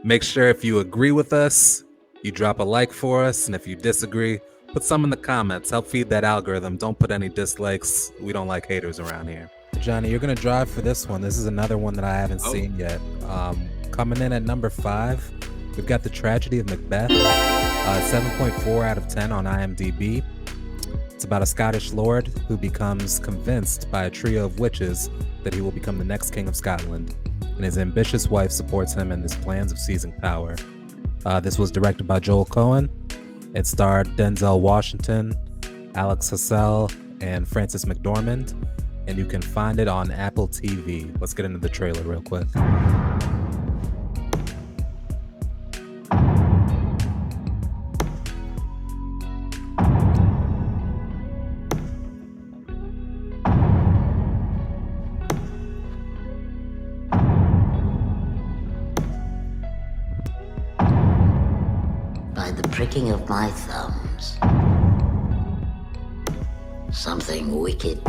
Make sure if you agree with us, you drop a like for us, and if you disagree, put some in the comments. Help feed that algorithm. Don't put any dislikes. We don't like haters around here. Johnny, you're gonna drive for this one. This is another one that I haven't seen yet. Coming in at number 5, we've got The Tragedy of Macbeth. 7.4 out of 10 on IMDb. It's about a Scottish lord who becomes convinced by a trio of witches that he will become the next king of Scotland, and his ambitious wife supports him in his plans of seizing power. This was directed by Joel Cohen. It starred Denzel Washington, Alex Hassell, and Frances McDormand, and you can find it on Apple TV. Let's get into the trailer real quick. By the pricking of my thumbs, something wicked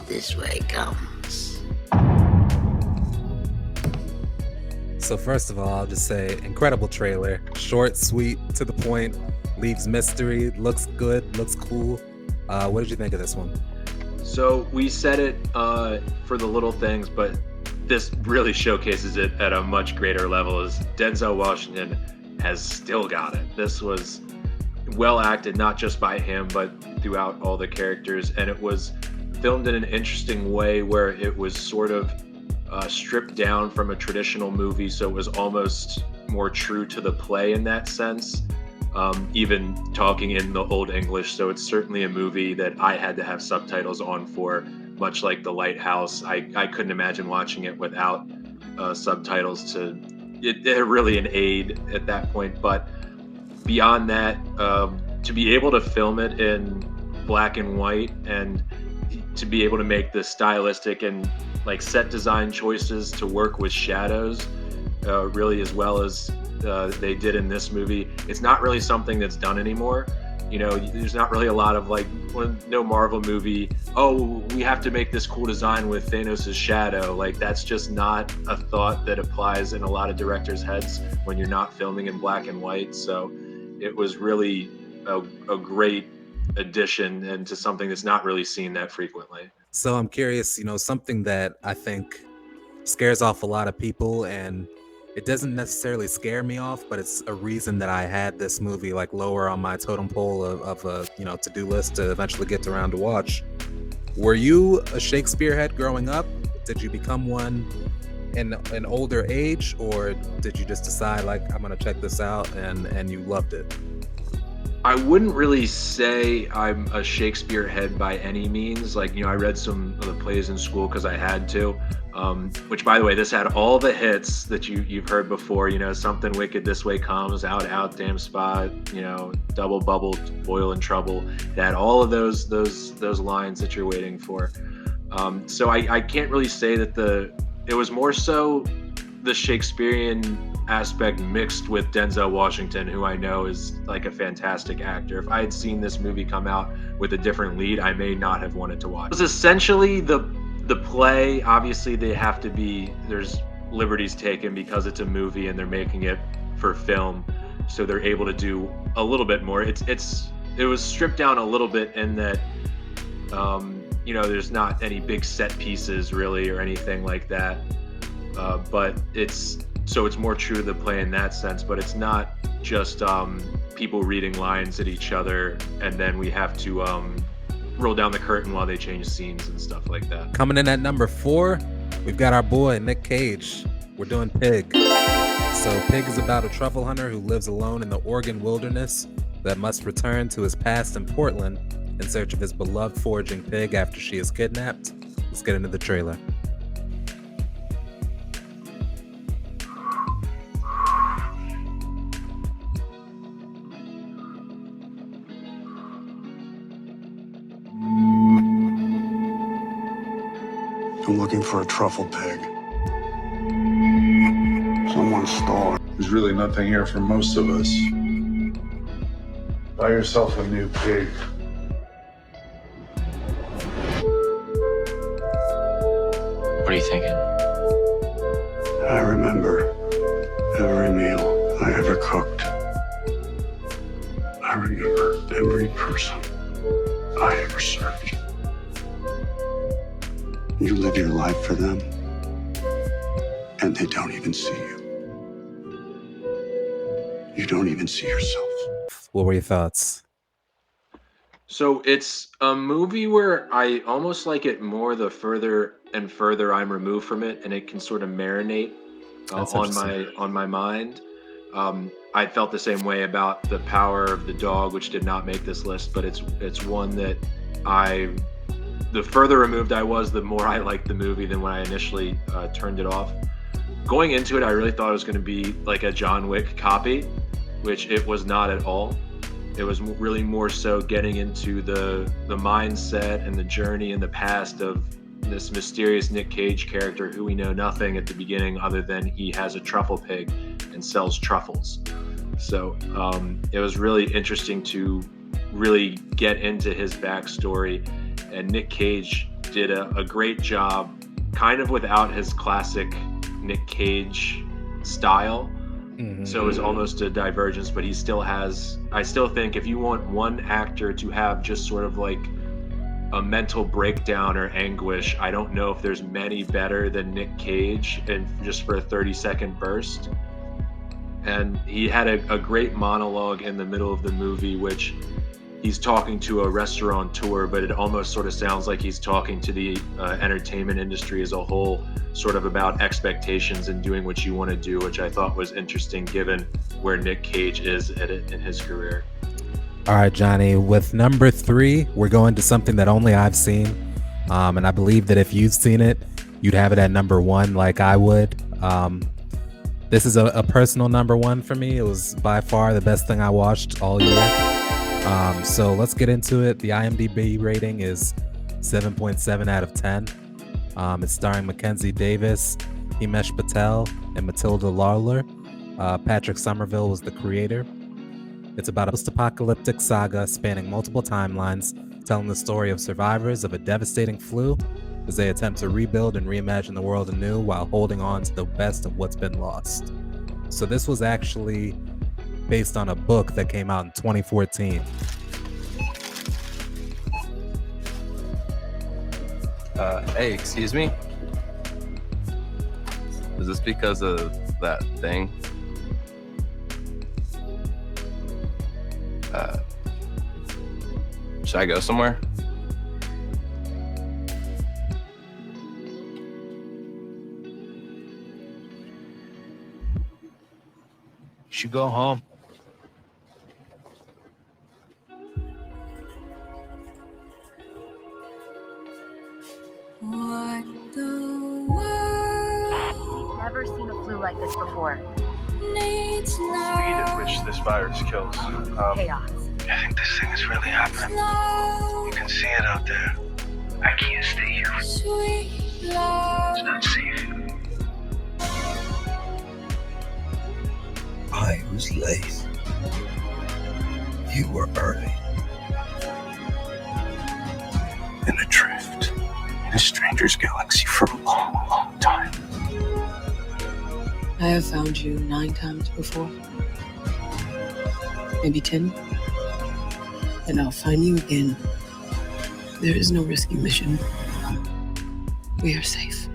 this way comes. So first of all, I'll just say, incredible trailer. Short, sweet, to the point, leaves mystery, looks good, looks cool. What did you think of this one? So we said it for the little things, but this really showcases it at a much greater level. As Denzel Washington has still got it. This was well acted, not just by him, but throughout all the characters. And it was filmed in an interesting way where it was sort of stripped down from a traditional movie. So it was almost more true to the play in that sense, even talking in the Old English. So it's certainly a movie that I had to have subtitles on for, much like The Lighthouse. I couldn't imagine watching it without subtitles. They're really an aid at that point. But beyond that, to be able to film it in black and white and to be able to make the stylistic and like set design choices to work with shadows really as well as they did in this movie, it's not really something that's done anymore. You know, there's not really a lot of like, no Marvel movie, oh, we have to make this cool design with Thanos' shadow. Like, that's just not a thought that applies in a lot of directors' heads when you're not filming in black and white. So it was really a great addition into something that's not really seen that frequently. So I'm curious, something that I think scares off a lot of people, and it doesn't necessarily scare me off, but it's a reason that I had this movie like lower on my totem pole of a to-do list to eventually get around to watch. Were you a Shakespeare head growing up? Did you become one in an older age, or did you just decide like, I'm gonna check this out and you loved it? I wouldn't really say I'm a Shakespeare head by any means. Like, I read some of the plays in school because I had to, which, by the way, this had all the hits that you've heard before, Something Wicked This Way Comes, Out, Damn Spot, Double Bubble, Boil in Trouble. It had all of those lines that you're waiting for. So I can't really say that it was more so the Shakespearean aspect mixed with Denzel Washington, who I know is like a fantastic actor. If I had seen this movie come out with a different lead, I may not have wanted to watch. It was essentially the play. Obviously, there's liberties taken because it's a movie and they're making it for film, so they're able to do a little bit more. It was stripped down a little bit in that there's not any big set pieces really or anything like that, but it's more true to the play in that sense. But it's not just people reading lines at each other and then we have to roll down the curtain while they change scenes and stuff like that. Coming in at number 4, we've got our boy Nick Cage. We're doing Pig. So Pig is about a truffle hunter who lives alone in the Oregon wilderness that must return to his past in Portland in search of his beloved foraging pig after she is kidnapped. Let's get into the trailer. I'm looking for a truffle pig. Someone stole it. There's really nothing here for most of us. Buy yourself a new pig. What are you thinking? I remember ever cooked. I remember every person I ever served. You live your life for them, and they don't even see you. You don't even see yourself. What were your thoughts? So it's a movie where I almost like it more the further and further I'm removed from it, and it can sort of marinate That's on interesting. my mind. I felt the same way about The Power of the Dog, which did not make this list, but it's one that the further removed I was, the more I liked the movie than when I initially turned it off. Going into it, I really thought it was going to be like a John Wick copy, which it was not at all. It was really more so getting into the mindset and the journey in the past of this mysterious Nick Cage character who we know nothing at the beginning other than he has a truffle pig and sells truffles. So it was really interesting to really get into his backstory, and Nick Cage did a great job, kind of without his classic Nick Cage style. Mhm. So it was almost a divergence, but he still has, I still think if you want one actor to have just sort of like a mental breakdown or anguish, I don't know if there's many better than Nick Cage, and just for a 30-second burst. And he had a great monologue in the middle of the movie, which he's talking to a restaurateur, but it almost sort of sounds like he's talking to the entertainment industry as a whole, sort of about expectations and doing what you want to do, which I thought was interesting given where Nick Cage is at it in his career. All right, Johnny, with number 3, we're going to something that only I've seen. And I believe that if you've seen it, you'd have it at number 1 like I would. This is a personal number 1 for me. It was by far the best thing I watched all year. So let's get into it. The IMDb rating is 7.7 out of 10. It's starring Mackenzie Davis, Himesh Patel, and Matilda Lawler. Patrick Somerville was the creator. It's about a post-apocalyptic saga spanning multiple timelines, telling the story of survivors of a devastating flu as they attempt to rebuild and reimagine the world anew while holding on to the best of what's been lost. So this was actually based on a book that came out in 2014. Hey, excuse me? Is this because of that thing? Should I go somewhere? You should go home. What the world Never seen a flu like this before. needs Speed at now. which this virus kills. Chaos. I think this thing is really happening. Slow, You can see it out there. I can't stay here. sweet love. It's not safe. I was late. You were early. And adrift in a stranger's galaxy for a long, long time. I have found you 9 times before. Maybe 10. And I'll find you again. There is no rescue mission. We are safe.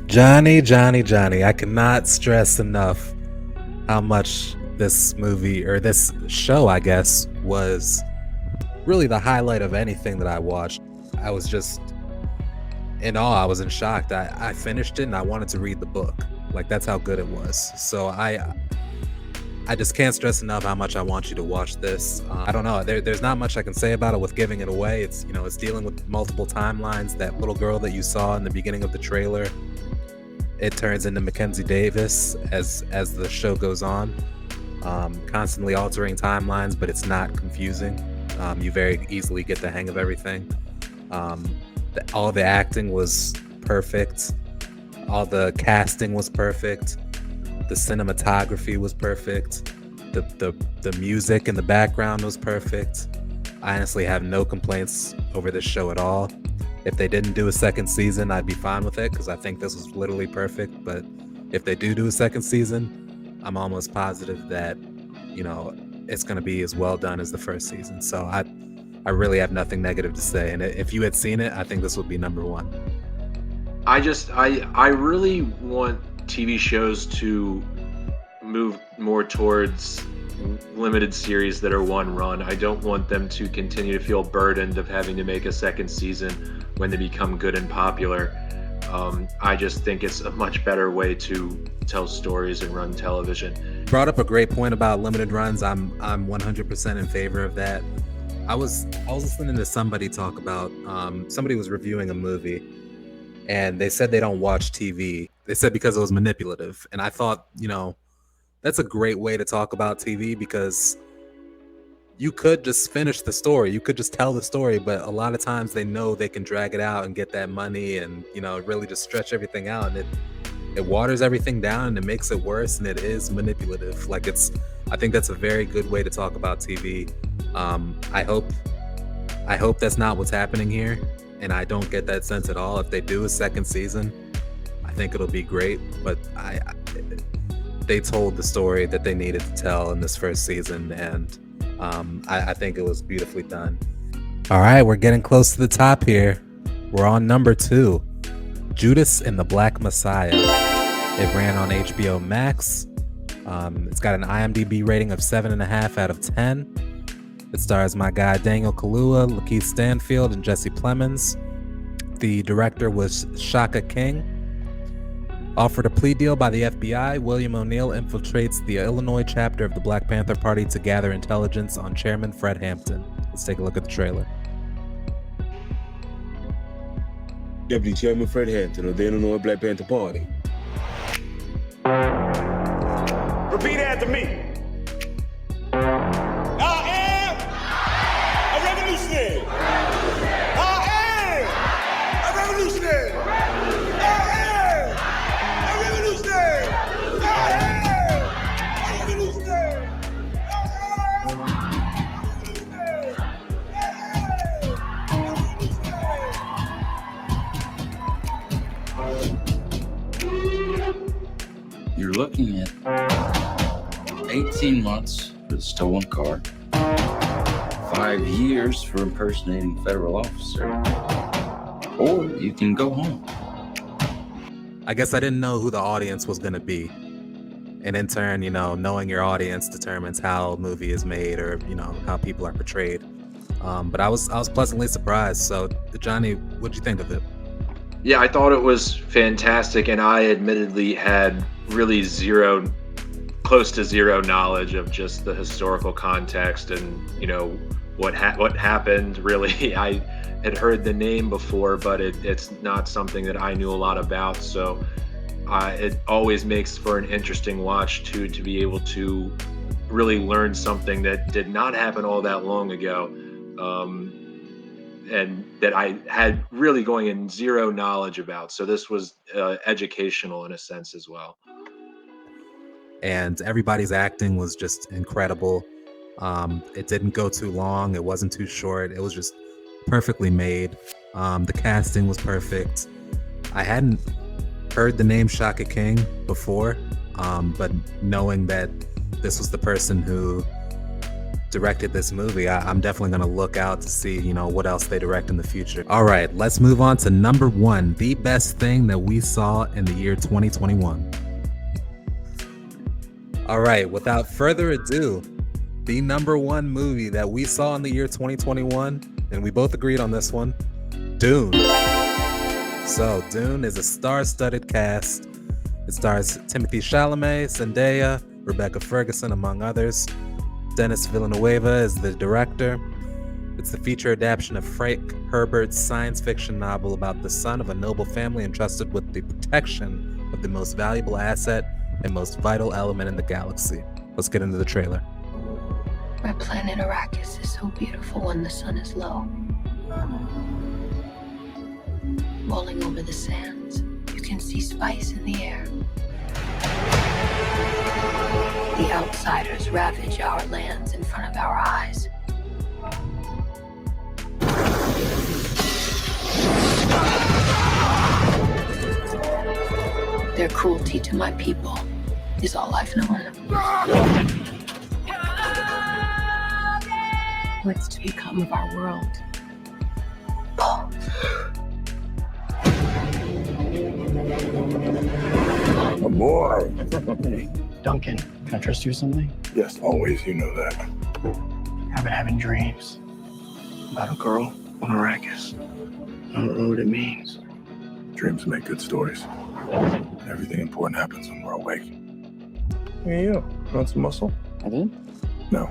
Johnny, I cannot stress enough how much this movie, or this show, I guess, was really the highlight of anything that I watched. I was just in awe. I was in shock. I finished it and I wanted to read the book. Like, that's how good it was. So I just can't stress enough how much I want you to watch this. I don't know. There's not much I can say about it with giving it away. It's, it's dealing with multiple timelines. That little girl that you saw in the beginning of the trailer, it turns into Mackenzie Davis as the show goes on. Constantly altering timelines, but it's not confusing. You very easily get the hang of everything. All the acting was perfect. All the casting was perfect. The cinematography was perfect. The music in the background was perfect. I honestly have no complaints over this show at all. If they didn't do a second season, I'd be fine with it because I think this was literally perfect. But if they do a second season, I'm almost positive that, it's going to be as well done as the first season. So I really have nothing negative to say. And if you had seen it, I think this would be number one. I really want TV shows to move more towards limited series that are one run. I don't want them to continue to feel burdened of having to make a second season when they become good and popular. I just think it's a much better way to tell stories and run television. Brought up a great point about limited runs. I'm 100% in favor of that. I was listening to somebody talk about somebody was reviewing a movie, and they said they don't watch TV. They said because it was manipulative, and I thought, that's a great way to talk about TV, because you could just finish the story. You could just tell the story, but a lot of times they know they can drag it out and get that money and, really just stretch everything out. And it waters everything down and it makes it worse, and it is manipulative. I think that's a very good way to talk about TV. I hope that's not what's happening here, and I don't get that sense at all. If they do a second season, I think it'll be great, but they told the story that they needed to tell in this first season, and I think it was beautifully done. All right, we're getting close to the top here. We're on number 2, Judas and the Black Messiah. It ran on HBO Max. It's got an IMDb rating of 7.5 out of 10. It stars my guy Daniel Kaluuya, Lakeith Stanfield, and Jesse Plemons. The director was Shaka King. Offered a plea deal by the FBI, William O'Neill infiltrates the Illinois chapter of the Black Panther Party to gather intelligence on Chairman Fred Hampton. Let's take a look at the trailer. Deputy Chairman Fred Hampton of the Illinois Black Panther Party. Repeat after me. I am a revolutionary. I am a revolutionary. I am a revolutionary. I am a revolutionary. You're looking at 18 months for the stolen car, 5 years for impersonating a federal officer, or you can go home. I guess I didn't know who the audience was going to be. And in turn, knowing your audience determines how a movie is made, or, how people are portrayed. But I was pleasantly surprised. So, Johnny, what'd you think of it? Yeah, I thought it was fantastic, and I admittedly had really close to zero knowledge of just the historical context and, what happened. Really, I had heard the name before, but it's not something that I knew a lot about. So it always makes for an interesting watch to be able to really learn something that did not happen all that long ago. And that I had really going in zero knowledge about. So this was educational in a sense as well. And everybody's acting was just incredible. It didn't go too long. It wasn't too short. It was just perfectly made. The casting was perfect. I hadn't heard the name Shaka King before, but knowing that this was the person who directed this movie, I'm definitely going to look out to see, what else they direct in the future. All right, let's move on to number 1, the best thing that we saw in the year 2021. All right, without further ado, the number 1 movie that we saw in the year 2021, and we both agreed on this one, Dune. So, Dune is a star-studded cast. It stars Timothée Chalamet, Zendaya, Rebecca Ferguson, among others. Denis Villeneuve is the director. It's the feature adaptation of Frank Herbert's science fiction novel about the son of a noble family entrusted with the protection of the most valuable asset and most vital element in the galaxy. Let's get into the trailer. My planet Arrakis is so beautiful when the sun is low. Rolling over the sands, you can see spice in the air. The outsiders ravage our lands in front of our eyes. Their cruelty to my people is all I've known. What's to become of our world? Paul. A boy. Hey, Duncan, can I trust you with something? Yes, always. You know that. I've been having dreams about a girl on Arrakis. I don't know what it means. Dreams make good stories. Everything important happens when we're awake. Hey, you. Want some muscle? I did? No.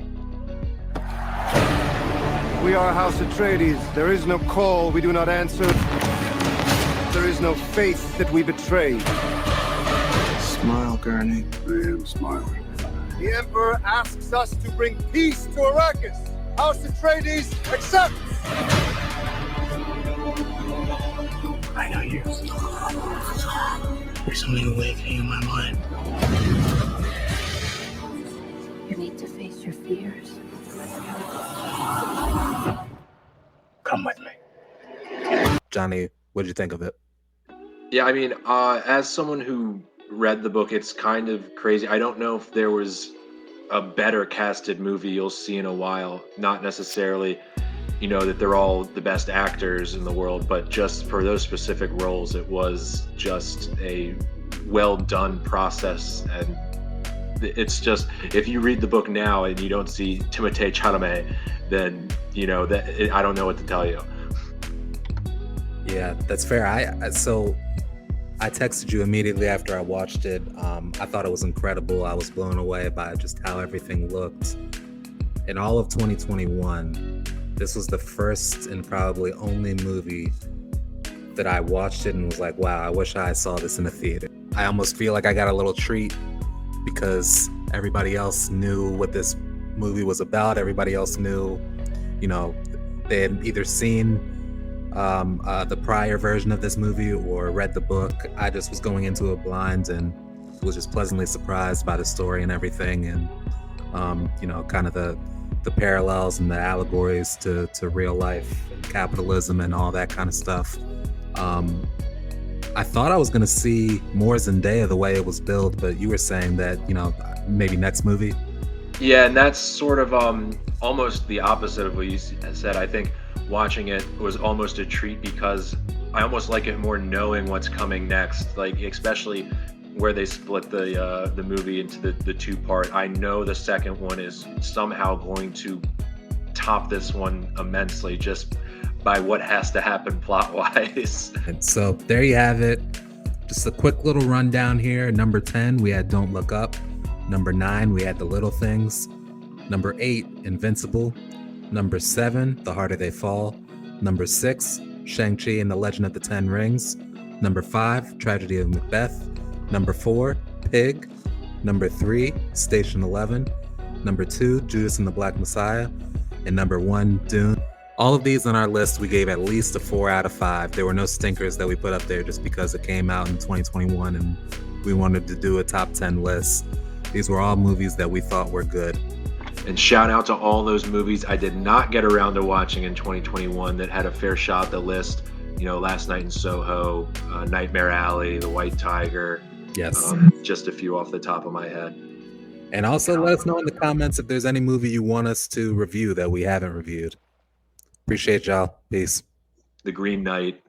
We are House Atreides. There is no call we do not answer. There is no faith that we betray. Smile, Gurney. I am smiling. The Emperor asks us to bring peace to Arrakis. House Atreides accepts. I know you. There's something awakening in my mind. You need to face your fears. Come with me. Johnny, what'd you think of it? Yeah, I mean, as someone who read the book, it's kind of crazy. I don't know if there was a better casted movie you'll see in a while. Not necessarily, that they're all the best actors in the world, but just for those specific roles, it was just a well done process. And it's just, if you read the book now and you don't see Timothée Chalamet, then I don't know what to tell you. Yeah, that's fair. I texted you immediately after I watched it. I thought it was incredible. I was blown away by just how everything looked. In all of 2021, this was the first and probably only movie that I watched it and was like, wow, I wish I saw this in a theater. I almost feel like I got a little treat because everybody else knew what this movie was about. Everybody else knew, they had either seen the prior version of this movie or read the book. I just was going into it blind and was just pleasantly surprised by the story and everything, and kind of the parallels and the allegories to real life and capitalism and all that kind of stuff. I thought I was going to see more Zendaya the way it was billed, but you were saying that maybe next movie. Yeah, and that's sort of almost the opposite of what you said. I think watching it was almost a treat because I almost like it more knowing what's coming next, like especially where they split the movie into the two-part. I know the second one is somehow going to top this one immensely just by what has to happen plot-wise. And so there you have it. Just a quick little rundown here. Number 10, we had Don't Look Up. Number 9, we had The Little Things. Number 8, Invincible. Number 7, The Harder They Fall. Number 6, Shang-Chi and the Legend of the Ten Rings. Number 5, Tragedy of Macbeth. Number 4, Pig. Number 3, Station 11. Number 2, Judas and the Black Messiah. And number 1, Dune. All of these on our list, we gave at least a 4 out of 5. There were no stinkers that we put up there just because it came out in 2021 and we wanted to do a top 10 list. These were all movies that we thought were good. And shout out to all those movies I did not get around to watching in 2021 that had a fair shot at the list. Last Night in Soho, Nightmare Alley, The White Tiger. Yes. Just a few off the top of my head. And also let us know in the comments if there's any movie you want us to review that we haven't reviewed. Appreciate y'all. Peace. The Green Knight.